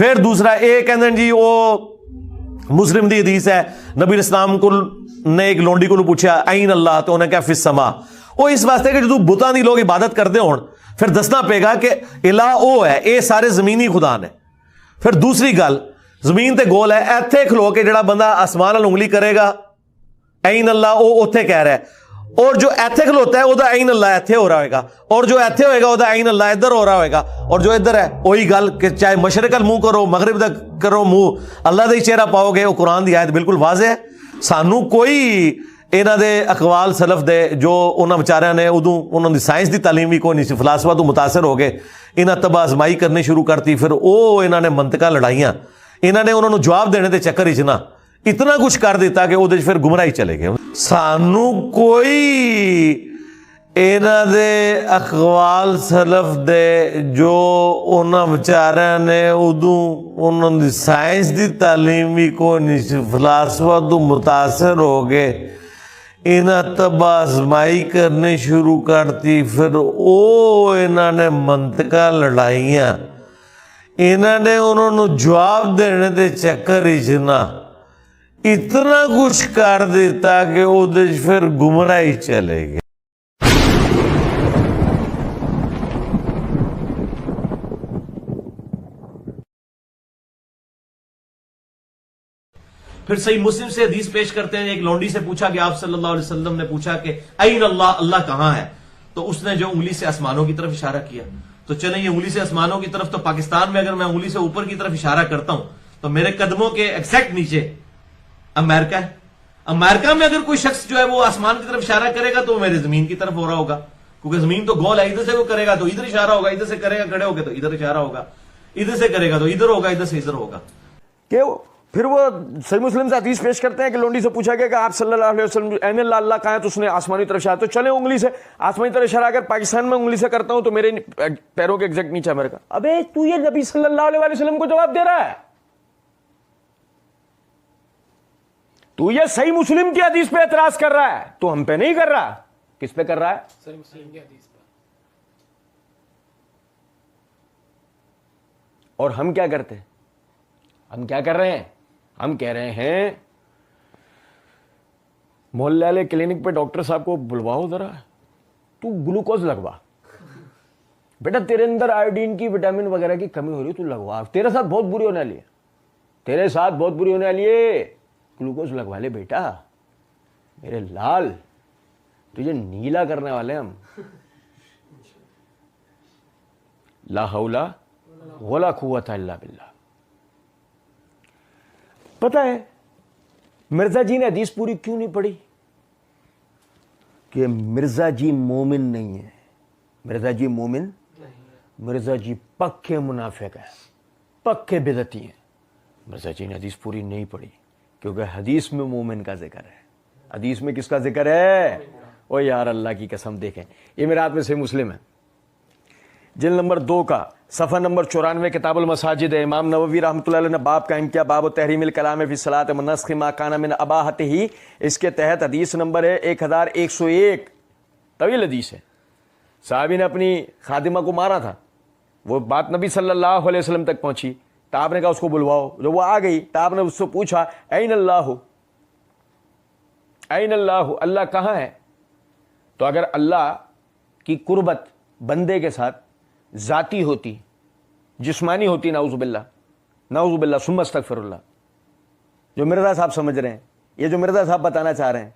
پھر دوسرا یہ کہتے ہیں جی وہ مسلم دی حدیث ہے نبی اسلام کو نے ایک لونڈی کو پوچھا این اللہ تو انہیں کہا فی السما. وہ اس واسطے کہ جو بتاں دی لوگ عبادت کرتے ہون پھر دسنا پے گا کہ الہ او ہے, اے سارے زمینی خدا نے. پھر دوسری گل زمین تے گول ہے, ایتھے کھلو کے جڑا بندہ آسمان نال انگلی کرے گا این اللہ او اوتھے کہہ رہا ہے, اور جو ایتھے کھلوتا ہے وہ دا این اللہ ایتھے ہو رہا ہوئے گا, اور جو ایتھے ہوئے گا وہ دا این اللہ ادھر ہو رہا ہوئے گا, اور جو ادھر ہے وہی گل کہ چاہے مشرق المنہ کرو مغرب دا کرو منہ اللہ دا ہی چہرہ پاؤ گے. وہ قرآن دی آیت بالکل واضح ہے. سانو کوئی انہاں دے اقوال سلف دے جو انہاں بیچاریاں نے ادوں انہاں دی سائنس دی تعلیم بھی کوئی نہیں سی, فلاسفہ تو متاثر ہو گئے, انہاں تباہ آزمائی کرنی شروع کرتی, پھر او انہاں نے منطقہ لڑائیاں, انہاں نے انہوں نے جواب دینے دے چکر وچ نا اتنا کچھ کر دیتا کہ وہ پھر گمراہی چلے گئے. سانو کوئی انہاں دے اقوال سلف دے جو انہاں بیچاریاں نے ادوں انہاں دی سائنس دی تعلیم بھی کوئی نہیں سی, فلاسفہ تو متاثر ہو گئے, انہاں تباہ آزمائی کرنے شروع کرتی, پھر او انہاں نے منطقہ لڑائیاں, انہاں نے انہوں نے جواب دینے دے چکر نا اتنا کچھ کر دیتا کہ وہ پھر گمراہی چلے گئے. پھر صحیح مسلم سے حدیث پیش کرتے ہیں, ایک لونڈی سے پوچھا کہ آپ صلی اللہ علیہ وسلم نے پوچھا کہ این اللہ, اللہ کہاں ہے؟ تو اس نے جو انگلی سے آسمانوں کی طرف اشارہ کیا. تو چلیں یہ انگلی سے آسمانوں کی طرف, تو پاکستان میں اگر میں انگلی سے اوپر کی طرف اشارہ کرتا ہوں تو میرے قدموں کے ایگزیکٹ نیچے امریکہ ہے. امریکہ میں اگر کوئی شخص جو ہے وہ آسمان کی طرف اشارہ کرے گا تو وہ میرے زمین کی طرف ہو رہا ہوگا, کیونکہ زمین تو گول ہے, ادھر سے وہ کرے گا تو ادھر اشارہ ہوگا, ادھر سے کرے گا کھڑے ہو کے تو ادھر اشارہ ہوگا, ادھر سے کرے گا تو ادھر ہوگا, ادھر سے ادھر ہوگا. کہ پھر وہ صحیح مسلم سے حدیث پیش کرتے ہیں کہ لونڈی سے پوچھا گیا کہ آپ صلی اللہ علیہ وسلم این اللہ, اللہ کہاں ہے؟ تو اس نے آسمانی طرف اشارہ. تو چلیں انگلی سے آسمانی طرف اشارہ, اگر پاکستان میں انگلی سے کرتا ہوں تو میرے پیروں کے ایگزیکٹ نیچے امریکہ. ابے تو یہ نبی صلی اللہ علیہ وسلم کو جواب دے رہا ہے, تو یہ صحیح مسلم کی حدیث پہ اعتراض کر رہا ہے, تو ہم پہ نہیں کر رہا. کس پہ کر رہا ہے؟ صحیح مسلم کی حدیث پہ. اور ہم کیا کرتے ہیں؟ ہم کیا کر رہے ہیں؟ ہم کہہ رہے ہیں محلے والے کلینک پہ ڈاکٹر صاحب کو بلواؤ, ذرا تو گلوکوز لگوا, بیٹا تیرے اندر آیوڈین کی وٹامن وغیرہ کی کمی ہو رہی ہے, تو لگوا, تیرے ساتھ بہت بری ہونے والی ہے, تیرے ساتھ بہت بری ہونے والی ہے, گلوکوز لگوا لے بیٹا میرے لال, تجھے نیلا کرنے والے ہم. لا حول ولا قوت الا باللہ. پتہ ہے مرزا جی نے حدیث پوری کیوں نہیں پڑھی؟ کہ مرزا جی مومن نہیں ہے. مرزا جی مومن, مرزا جی پکے منافق ہیں, پکے بدعتی ہیں. مرزا جی نے حدیث پوری نہیں پڑھی کیونکہ حدیث میں مومن کا ذکر ہے. حدیث میں کس کا ذکر ہے؟ او یار اللہ کی قسم, دیکھیں یہ میرے ہاتھ میں صحیح مسلم ہے جلد نمبر 2 کا صفحہ نمبر 94, کتاب المساجد ہے. امام نووی رحمۃ اللہ علیہ نے باب قائم کیا, باب تحریم الکلام فی الصلاۃ منسخ ما کان من اباحتہ. اس کے تحت حدیث نمبر ہے 1101, طویل حدیث ہے. صحابی نے اپنی خادمہ کو مارا تھا, وہ بات نبی صلی اللہ علیہ وسلم تک پہنچی, تو آپ نے کہا اس کو بلواؤ. جب وہ آ گئی تو آپ نے اس سے پوچھا این اللہ, این اللہ, اللہ کہاں ہے؟ تو اگر اللہ کی قربت بندے کے ساتھ ذاتی ہوتی, جسمانی ہوتی, نعوذ باللہ, نعوذ باللہ ثم استغفر اللہ, جو مرزا صاحب سمجھ رہے ہیں, یہ جو مرزا صاحب بتانا چاہ رہے ہیں,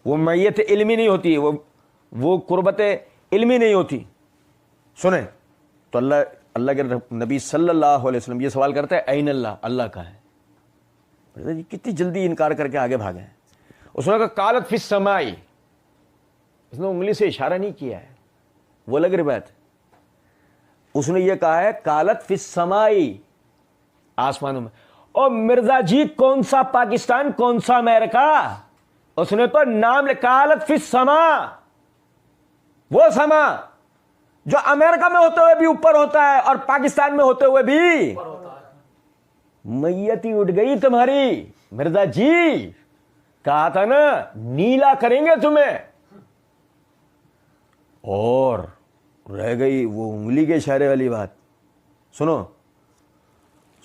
وہ میت علمی نہیں ہوتی, وہ قربت علمی نہیں ہوتی. سنیں تو اللہ کے نبی صلی اللہ علیہ وسلم یہ سوال کرتا ہے این اللہ, اللہ کہاں ہے؟ مرزا جی کتنی جلدی انکار کر کے آگے بھاگے ہیں. اس نے کہا قالت فی السماء, اس نے انگلی سے اشارہ نہیں کیا ہے, وہ الگ روایت. اس نے یہ کہا ہے قالت فی السماء, آسمانوں میں. اور مرزا جی کون سا پاکستان, کون سا امریکہ؟ اس نے تو نام قالت فی السماء, وہ سما جو امریکہ میں ہوتے ہوئے بھی اوپر ہوتا ہے اور پاکستان میں ہوتے ہوئے بھی میت ہی اٹھ گئی تمہاری. مرزا جی کہا تھا نا نیلا کریں گے تمہیں, اور رہ گئی وہ انگلی کے اشارے والی بات. سنو,